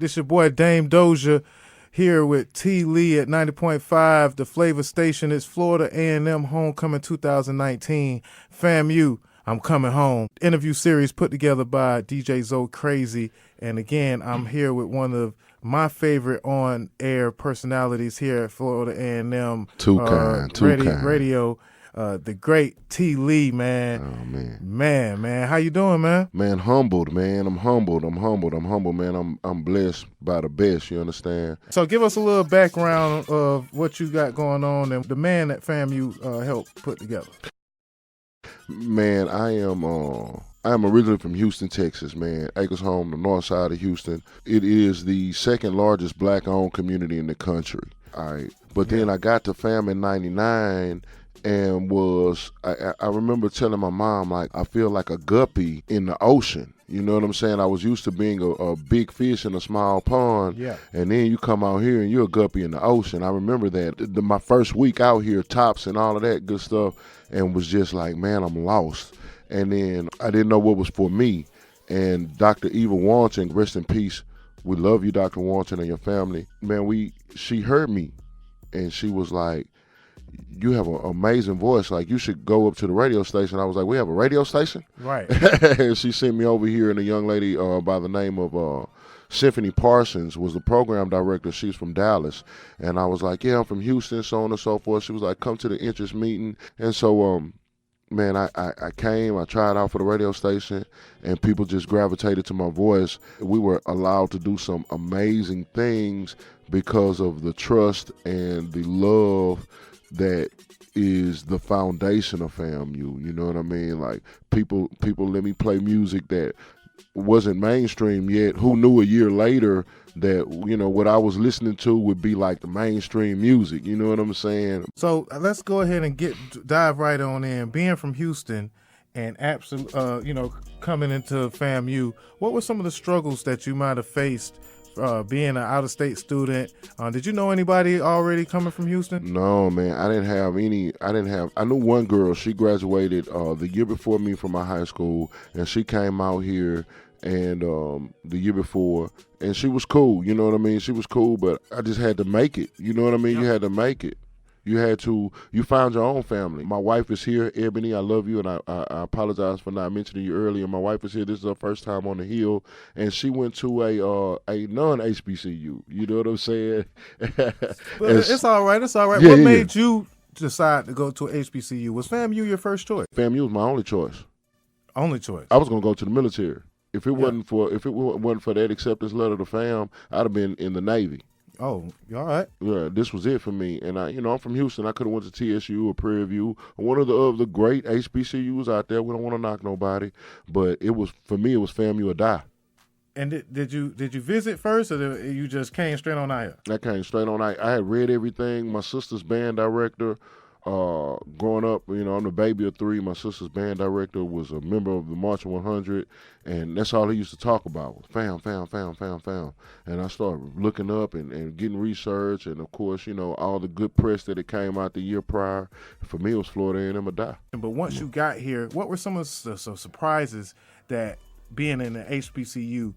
This your boy Dame Dozha here with T. Lee at 90.5. The flavor station is Florida A&M Homecoming 2019. FAMU, I'm coming home. Interview series put together by DJ Zoe Crazy. And again, I'm here with one of my favorite on-air personalities here at Florida A&M Radio. The great T. Lee, man. Oh, man. Man, how you doing, man? Man, humbled, man. I'm humbled, man. I'm blessed by the best, you understand? So give us a little background of what you got going on and the man that FAMU helped put together. Man, I am originally from Houston, Texas, man. Acres Home, the north side of Houston. It is the second largest black-owned community in the country. All right. But then I got to FAM in 99 and I remember telling my mom, like, I feel like a guppy in the ocean. You know what I'm saying? I was used to being a big fish in a small pond, and then you come out here and you're a guppy in the ocean. I remember that. My first week out here, tops and all of that good stuff, and was just like, man, I'm lost. And then I didn't know what was for me. And Dr. Eva Warrington, rest in peace, we love you, Dr. Warrington, and your family. Man, she heard me, and she was like, you have an amazing voice. Like, you should go up to the radio station. I was like, we have a radio station? Right. And she sent me over here, and a young lady by the name of Symphony Parsons was the program director. She's from Dallas. And I was like, yeah, I'm from Houston, so on and so forth. She was like, come to the interest meeting. And so, man, I came, I tried out for the radio station, and people just gravitated to my voice. We were allowed to do some amazing things because of the trust and the love that is the foundation of FAMU. You know what I mean? Like, people let me play music that wasn't mainstream yet. Who knew a year later that, you know, what I was listening to would be like the mainstream music. You know what I'm saying? So let's go ahead and dive right on in. Being from Houston and coming into FAMU, what were some of the struggles that you might have faced being an out-of-state student? Did you know anybody already coming from Houston? No, man. I didn't have any. I knew one girl. She graduated the year before me from my high school, and she came out here and the year before, and she was cool. You know what I mean? She was cool, but I just had to make it. You know what I mean? Yep. You had to make it. You found your own family. My wife is here, Ebony. I love you, and I apologize for not mentioning you earlier. My wife is here. This is her first time on the Hill, and she went to a non-HBCU. You know what I'm saying? It's all right. It's all right. Yeah, what made you decide to go to a HBCU? Was FAMU your first choice? FAMU was my only choice. Only choice. I was gonna go to the military. If it wasn't for that acceptance letter to FAM, I'd have been in the Navy. Oh, you all right? Yeah, this was it for me. And I'm from Houston. I could have went to TSU or Prairie View, or one of the great HBCUs out there. We don't want to knock nobody, but it was, for me, it was FAMU or die. And did you visit first, or you just came straight on out here? I came straight on out. I had read everything. My sister's band director, growing up, I'm the baby of three. My sister's band director was a member of the March 100, and that's all he used to talk about was FAM. And I started looking up and getting research, and of course, all the good press that it came out the year prior. For me, it was Florida A&M or die. But once you got here, what were some of the surprises that being in the HBCU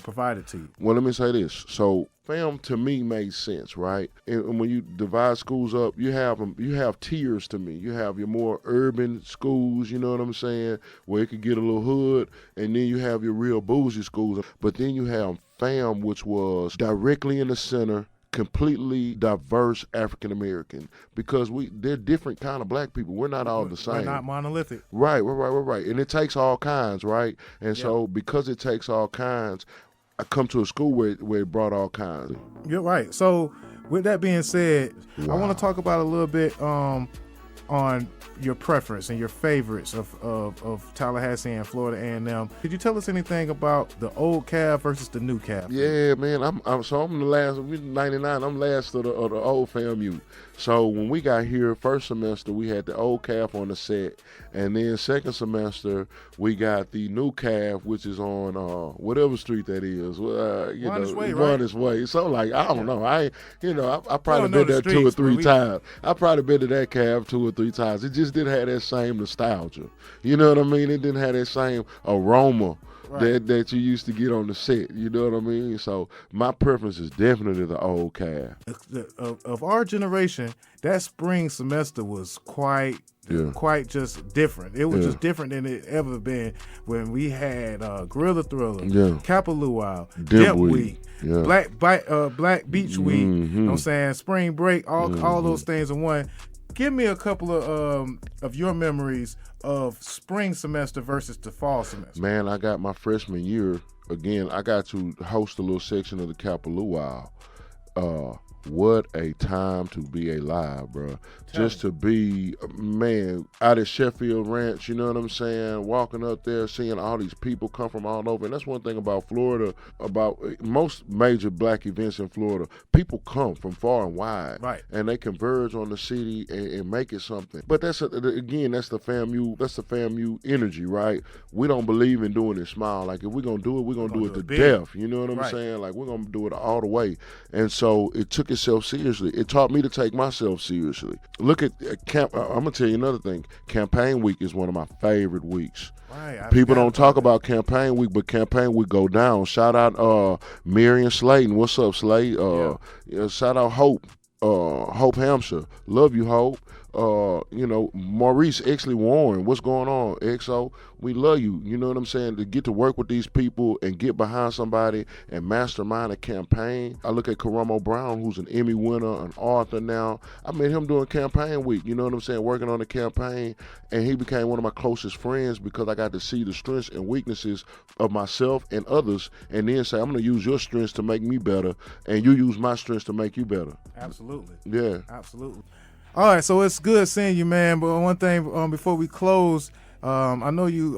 provided to you? Well, let me say this. So FAM to me made sense, right? And when you divide schools up, you have tiers to me. You have your more urban schools, you know what I'm saying, where it could get a little hood, and then you have your real bougie schools. But then you have FAM, which was directly in the center, completely diverse African American, because they're different kind of black people. We're not all the same. We're not monolithic. Right. And it takes all kinds, right? And so because it takes all kinds, I come to a school where it brought all kinds. You're right. So with that being said, I want to talk about a little bit on your preference and your favorites of Tallahassee and Florida A&M. Could you tell us anything about the old cab versus the new cab? Yeah, man. I'm the last. We're 99. I'm last of the old FAMU. So when we got here, first semester we had the old cab on the set, and then second semester we got the new cab, which is on whatever street that is. Honest Way. So like, I don't know. I probably been there 2 or 3 times. I probably been to that cab 2 or 3 times. It just didn't have that same nostalgia. You know what I mean? It didn't have that same aroma that you used to get on the set. You know what I mean? So my preference is definitely the old cast. Of our generation, that spring semester was quite just different. It was just different than it ever been when we had Gorilla Thriller, Kappa Luau, Dip Week, Black Beach Week, you know what I'm saying, Spring Break, all those things in one. Give me a couple of your memories of spring semester versus the fall semester. Man, I got my freshman year, again, I got to host a little section of the Kappa Luau. What a time to be alive, bro. Just to be, man, out at Sheffield Ranch, you know what I'm saying? Walking up there, seeing all these people come from all over. And that's one thing about Florida, about most major black events in Florida. People come from far and wide. Right. And they converge on the city and make it something. But that's the FAMU energy, right? We don't believe in doing it small. Like, if we're going to do it, we're going to do it to death. You know what I'm saying? Like, we're going to do it all the way. And so it took itself seriously. It taught me to take myself seriously. Look at camp. I'm gonna tell you another thing. Campaign week is one of my favorite weeks. Right, people don't talk about campaign week, but campaign week go down. Shout out Marion Slayton. What's up, Slay? Shout out Hope. Hope Hampshire. Love you, Hope. Maurice Exley Warren. What's going on, XO? We love you. You know what I'm saying? To get to work with these people and get behind somebody and mastermind a campaign. I look at Karamo Brown, who's an Emmy winner, an author now. I met him doing campaign week, you know what I'm saying, working on the campaign, and he became one of my closest friends because I got to see the strengths and weaknesses of myself and others, and then say, I'm going to use your strengths to make me better, and you use my strengths to make you better. Absolutely. Yeah. Absolutely. All right, so it's good seeing you, man. But one thing before we close, I know you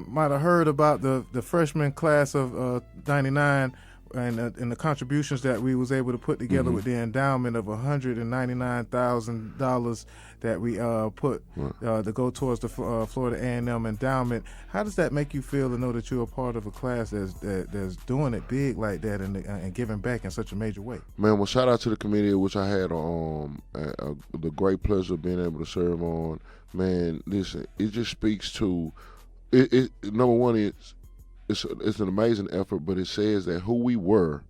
might have heard about the freshman class of '99 and the contributions that we was able to put together with the endowment of $199,000 that we put to go towards the Florida A&M endowment. How does that make you feel to know that you're a part of a class that's doing it big like that and giving back in such a major way? Man, well, shout out to the committee, which I had the great pleasure of being able to serve on. Man, listen, it just speaks to it. Number one, it's an amazing effort, but it says that who we were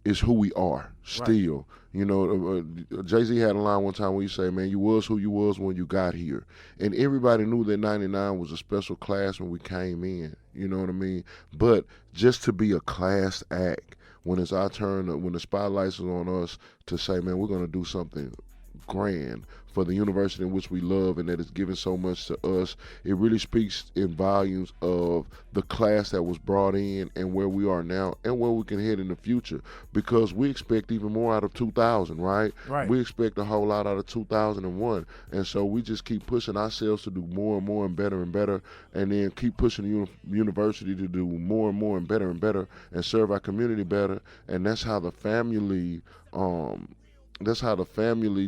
is who we are still. Right. You know, Jay-Z had a line one time where he say, man, you was who you was when you got here. And everybody knew that 99 was a special class when we came in, you know what I mean? But just to be a class act, when it's our turn, when the spotlight's on us to say, man, we're going to do something grand for the university in which we love and that is giving so much to us, it really speaks in volumes of the class that was brought in and where we are now and where we can head in the future, because we expect even more out of 2000, right? We expect a whole lot out of 2001, and so we just keep pushing ourselves to do more and more and better, and then keep pushing the university to do more and more and better and serve our community better. And that's how the family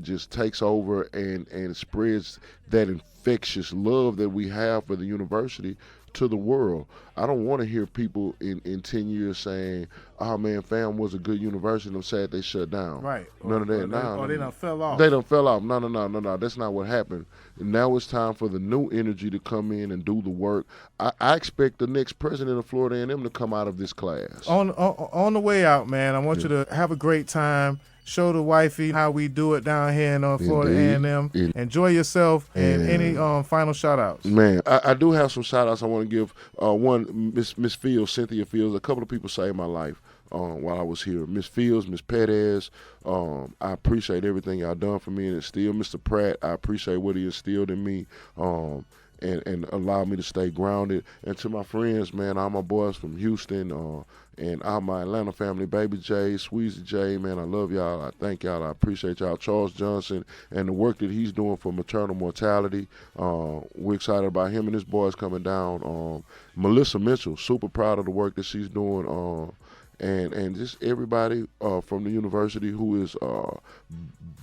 just takes over and spreads that infectious love that we have for the university to the world. I don't want to hear people in 10 years saying, oh man, FAM was a good university, I'm sad they shut down. Right. None of that. They done fell off. They done fell off. No. That's not what happened. And now it's time for the new energy to come in and do the work. I expect the next president of Florida A&M to come out of this class. On the way out, man, I want you to have a great time. Show the wifey how we do it down here in Florida A&M. Enjoy yourself. And any final shout-outs? Man, I do have some shout-outs I want to give. One, Miss Fields, Cynthia Fields. A couple of people saved my life while I was here. Miss Fields, Miss Perez, I appreciate everything y'all done for me and instilled. Mr. Pratt, I appreciate what he instilled in me. And allow me to stay grounded. And to my friends, man, all my boys from Houston, and all my Atlanta family, Baby J, Sweezy J, man, I love y'all. I thank y'all. I appreciate y'all. Charles Johnson and the work that he's doing for maternal mortality. We're excited about him and his boys coming down. Melissa Mitchell, super proud of the work that she's doing. And just everybody from the university who is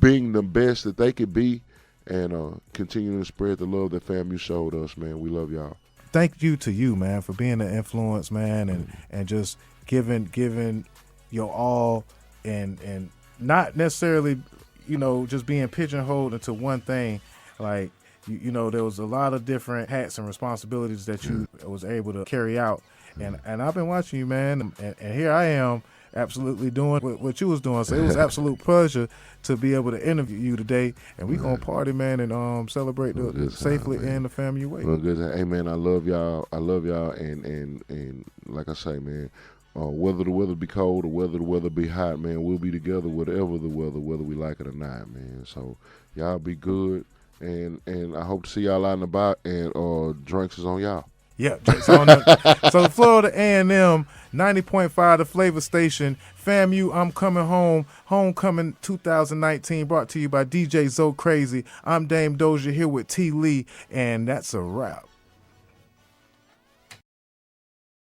being the best that they could be, and continuing to spread the love that FAMU showed us, man. We love y'all. Thank you to you, man, for being an influence, man, and just giving your all, and not necessarily, just being pigeonholed into one thing. Like, there was a lot of different hats and responsibilities that you was able to carry out. and I've been watching you, man, and here I am, absolutely doing what you was doing. So it was absolute pleasure to be able to interview you today, and we gonna party, man, and celebrate safely in the FAMU way. Well, good. Hey, man, I love y'all. And like I say, man, whether the weather be cold or whether the weather be hot, man, we'll be together whatever the weather, whether we like it or not, man. So y'all be good, and I hope to see y'all out and about, and drinks is on y'all. Yeah, so Florida A&M 90.5, the Flavor Station, FAMU, I'm Coming Home, Homecoming 2019, brought to you by DJ Zoe Crazy. I'm Dame Dozha here with T. Lee, and that's a wrap.